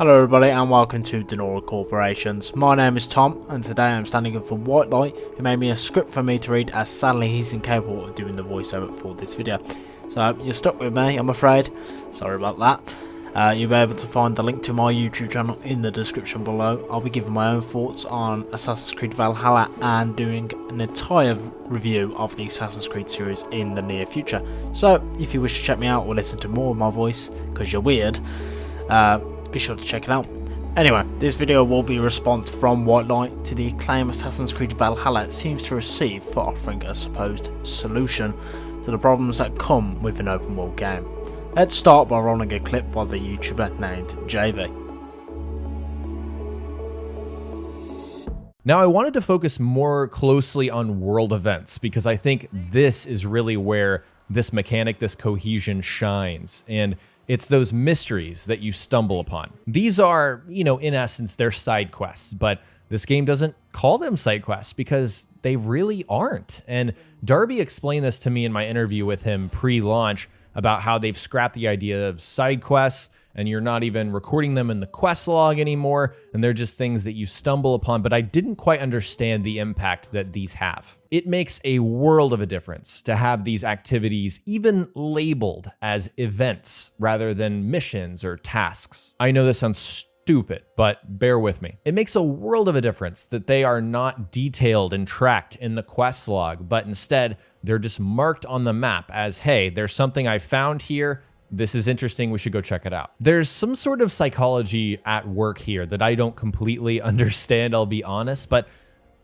Hello everybody and welcome to Denora Corporations. My name is Tom and today I'm standing in for White Light, who made me a script for me to read, as sadly he's incapable of doing the voiceover for this video. So you're stuck with me, I'm afraid. Sorry about that. You'll be able to find the link to my YouTube channel in the description below. I'll be giving my own thoughts on Assassin's Creed Valhalla and doing an entire review of the Assassin's Creed series in the near future. So if you wish to check me out or listen to more of my voice, because you're weird, be sure to check it out. Anyway, this video will be a response from White Light to the acclaim Assassin's Creed Valhalla seems to receive for offering a supposed solution to the problems that come with an open world game. Let's start by rolling a clip by the YouTuber named JV. Now, I wanted to focus more closely on world events because I think this is really where this mechanic, this cohesion shines, and it's those mysteries that you stumble upon. These are, in essence, they're side quests, but this game doesn't call them side quests because they really aren't. And Darby explained this to me in my interview with him pre-launch about how they've scrapped the idea of side quests and you're not even recording them in the quest log anymore, and they're just things that you stumble upon, but I didn't quite understand the impact that these have. It makes a world of a difference to have these activities even labeled as events rather than missions or tasks. I know this sounds stupid, but bear with me. It makes a world of a difference that they are not detailed and tracked in the quest log, but instead they're just marked on the map as, hey, there's something I found here. This is interesting, we should go check it out. There's some sort of psychology at work here that I don't completely understand, I'll be honest, but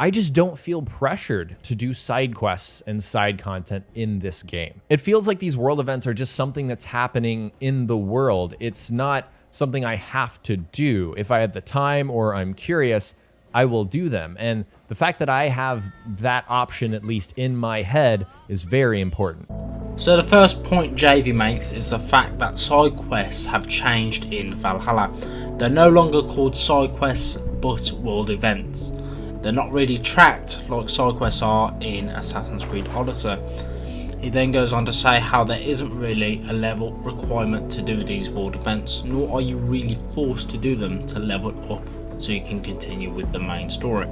I just don't feel pressured to do side quests and side content in this game. It feels like these world events are just something that's happening in the world. It's not something I have to do. If I have the time or I'm curious, I will do them. And the fact that I have that option, at least in my head, is very important. So the first point JV makes is the fact that side quests have changed in Valhalla. They're no longer called side quests but world events. They're not really tracked like side quests are in Assassin's Creed Odyssey. He then goes on to say how there isn't really a level requirement to do these world events, nor are you really forced to do them to level up so you can continue with the main story.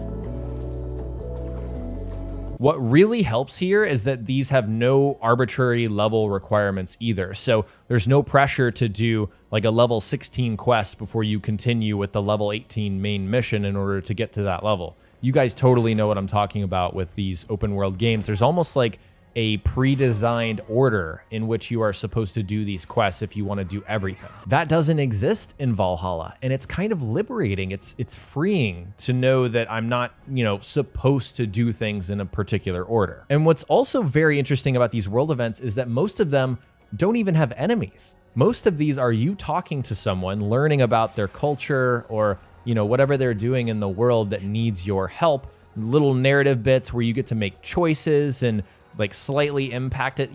What really helps here is that these have no arbitrary level requirements either. So there's no pressure to do like a level 16 quest before you continue with the level 18 main mission in order to get to that level. You guys totally know what I'm talking about with these open world games. There's almost like a pre-designed order in which you are supposed to do these quests if you want to do everything. That doesn't exist in Valhalla, and it's kind of liberating. It's freeing to know that I'm not, supposed to do things in a particular order. And what's also very interesting about these world events is that most of them don't even have enemies. Most of these are you talking to someone, learning about their culture or, whatever they're doing in the world that needs your help. Little narrative bits where you get to make choices and like slightly impact it.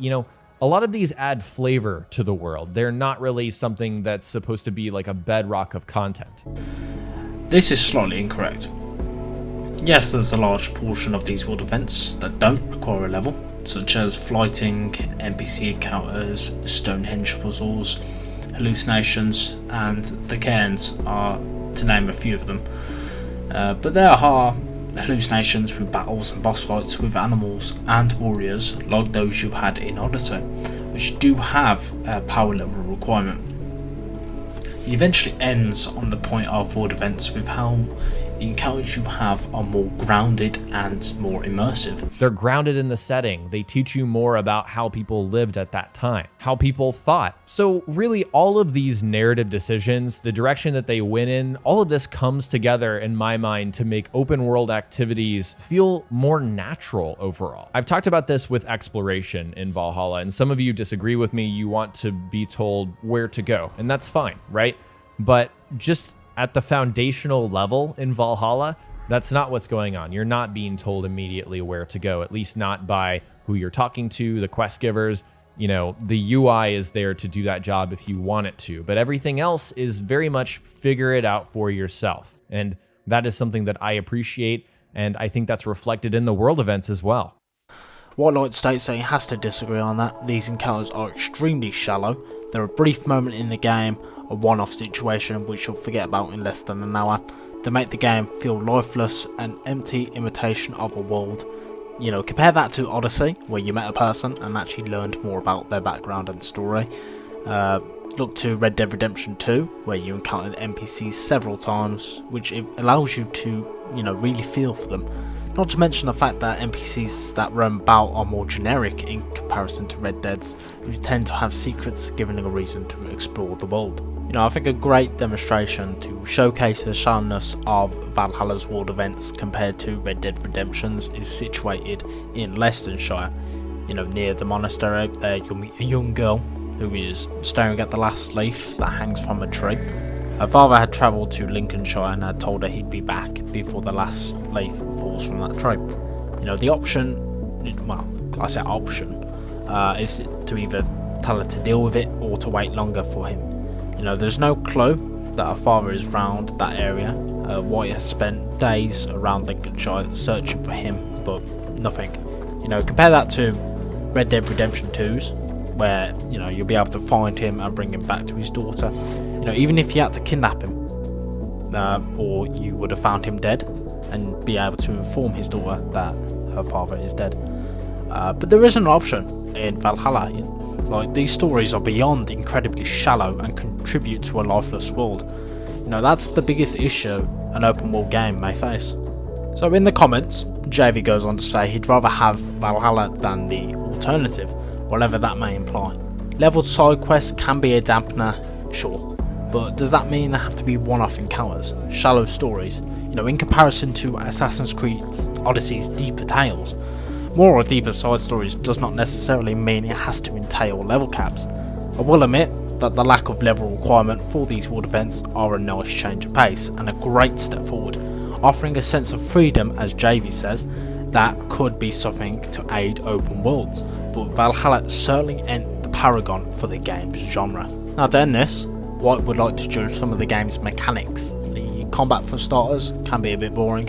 A lot of these add flavor to the world. They're not really something that's supposed to be like a bedrock of content. This is slightly incorrect. Yes, there's a large portion of these world events that don't require a level, such as flighting, NPC encounters, Stonehenge puzzles, hallucinations, and the cairns are to name a few of them. But there are hallucinations with battles and boss fights with animals and warriors like those you had in Odyssey, which do have a power level requirement. It eventually ends on the point of world events with how the encounters you have are more grounded and more immersive. They're grounded in the setting. They teach you more about how people lived at that time, how people thought. So really all of these narrative decisions, the direction that they went in, all of this comes together in my mind to make open world activities feel more natural overall. I've talked about this with exploration in Valhalla, and some of you disagree with me. You want to be told where to go, and that's fine, right? But just at the foundational level in Valhalla, that's not what's going on. You're not being told immediately where to go, at least not by who you're talking to, the quest givers. The UI is there to do that job if you want it to, but everything else is very much figure it out for yourself. And that is something that I appreciate, and I think that's reflected in the world events as well. White Light states that he has to disagree on that. These encounters are extremely shallow. They're a brief moment in the game, a one-off situation which you'll forget about in less than an hour. They make the game feel lifeless, an empty imitation of a world. You know, compare that to Odyssey, where you met a person and actually learned more about their background and story. Look to Red Dead Redemption 2, where you encountered NPCs several times, which it allows you to, you know, really feel for them. Not to mention the fact that NPCs that roam about are more generic in comparison to Red Dead's, who tend to have secrets giving a reason to explore the world. You know, I think a great demonstration to showcase the shallowness of Valhalla's world events compared to Red Dead Redemption's is situated in Leicestershire. You know, near the monastery, you'll meet a young girl who is staring at the last leaf that hangs from a tree. Her father had travelled to Lincolnshire and had told her he'd be back before the last leaf falls from that tree. You know, the option, well, I say option, is to either tell her to deal with it or to wait longer for him. You know, there's no clue that her father is round that area. White has spent days around Lincolnshire searching for him, but nothing. You know, compare that to Red Dead Redemption 2's, where, you know, you'll be able to find him and bring him back to his daughter. You know, even if you had to kidnap him, or you would have found him dead and be able to inform his daughter that her father is dead. But there is an option in Valhalla. Like, these stories are beyond incredibly shallow and contribute to a lifeless world. You know, that's the biggest issue an open world game may face. So in the comments, JV goes on to say he'd rather have Valhalla than the alternative, whatever that may imply. Leveled side quests can be a dampener, sure, but does that mean they have to be one-off encounters, shallow stories? You know, in comparison to Assassin's Creed Odyssey's deeper tales, more or deeper side stories does not necessarily mean it has to entail level caps. I will admit that the lack of level requirement for these world events are a nice change of pace and a great step forward, offering a sense of freedom, as JV says, that could be something to aid open worlds, but Valhalla certainly ain't the paragon for the game's genre. Now to end this, White would like to judge some of the game's mechanics. The combat, for starters, can be a bit boring.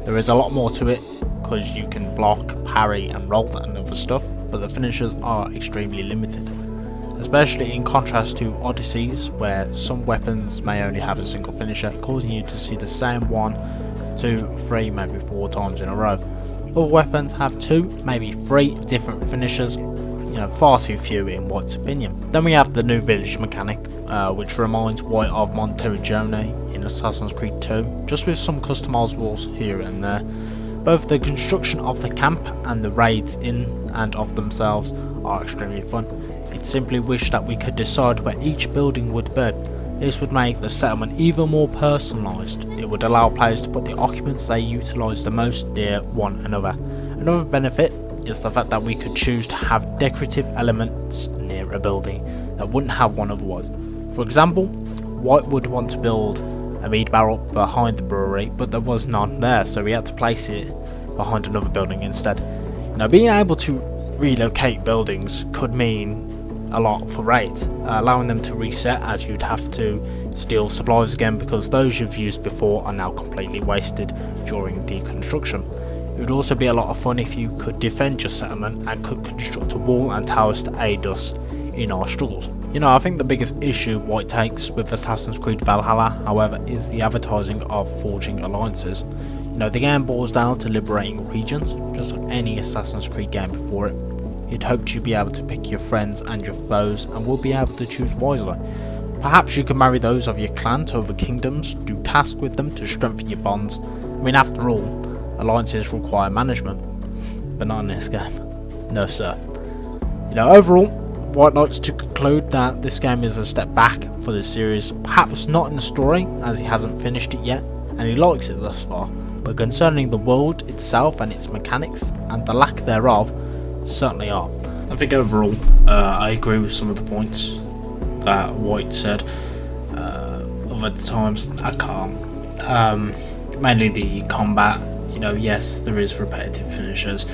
There is a lot more to it, because you can block, parry and roll and other stuff, but the finishers are extremely limited. Especially in contrast to Odyssey's, where some weapons may only have a single finisher, causing you to see the same 1, 2, 3, maybe 4 times in a row. Other weapons have 2, maybe 3 different finishers, you know, far too few in White's opinion. Then we have the new village mechanic, which reminds White of Monteriggioni in Assassin's Creed 2, just with some customizables here and there. Both the construction of the camp and the raids in and of themselves are extremely fun. I'd simply wish that we could decide where each building would be. This would make the settlement even more personalised. It would allow players to put the occupants they utilise the most near one another. Another benefit is the fact that we could choose to have decorative elements near a building that wouldn't have one otherwise. For example, White would want to build a mead barrel behind the brewery, but there was none there, so we had to place it behind another building instead. Now, being able to relocate buildings could mean a lot for raids, allowing them to reset, as you'd have to steal supplies again because those you've used before are now completely wasted during deconstruction. It would also be a lot of fun if you could defend your settlement and could construct a wall and towers to aid us in our struggles. You know, I think the biggest issue White takes with Assassin's Creed Valhalla, however, is the advertising of forging alliances. You know, the game boils down to liberating regions, just like any Assassin's Creed game before it. You'd hoped you'd be able to pick your friends and your foes and would be able to choose wisely. Perhaps you could marry those of your clan to other kingdoms, do tasks with them to strengthen your bonds. I mean, after all, alliances require management, but not in this game. No sir. You know, overall, White likes to conclude that this game is a step back for the series, perhaps not in the story as he hasn't finished it yet and he likes it thus far, but concerning the world itself and its mechanics and the lack thereof, certainly are. I think overall I agree with some of the points that White said. Other times I can't. Mainly the combat, you know, yes there is repetitive finishers,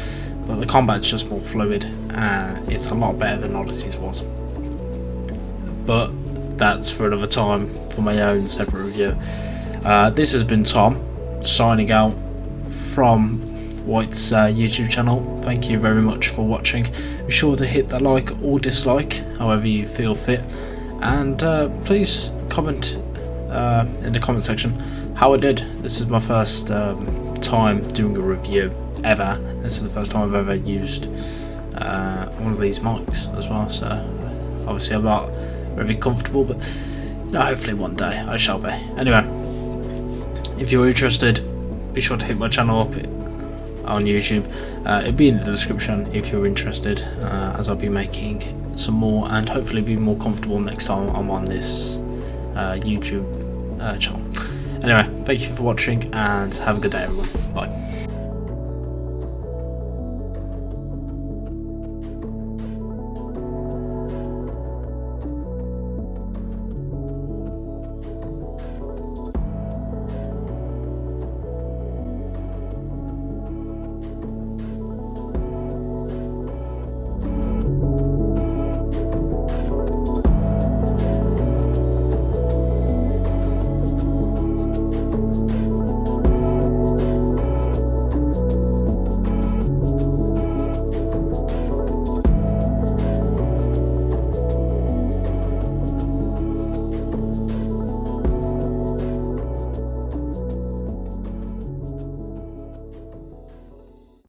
but the combat's just more fluid and it's a lot better than Odyssey's was. But that's for another time for my own separate review. This has been Tom signing out from White's YouTube channel. Thank you very much for watching. Be sure to hit the like or dislike, however you feel fit, and please comment in the comment section how I did. This is my first time doing a review ever. This is the first time I've ever used one of these mics as well, so obviously I'm not very comfortable, but you know, hopefully one day I shall be. Anyway, if you're interested, be sure to hit my channel up on YouTube. It'll be in the description if you're interested, as I'll be making some more and hopefully be more comfortable next time I'm on this YouTube channel. Anyway, thank you for watching and have a good day, everyone. Bye.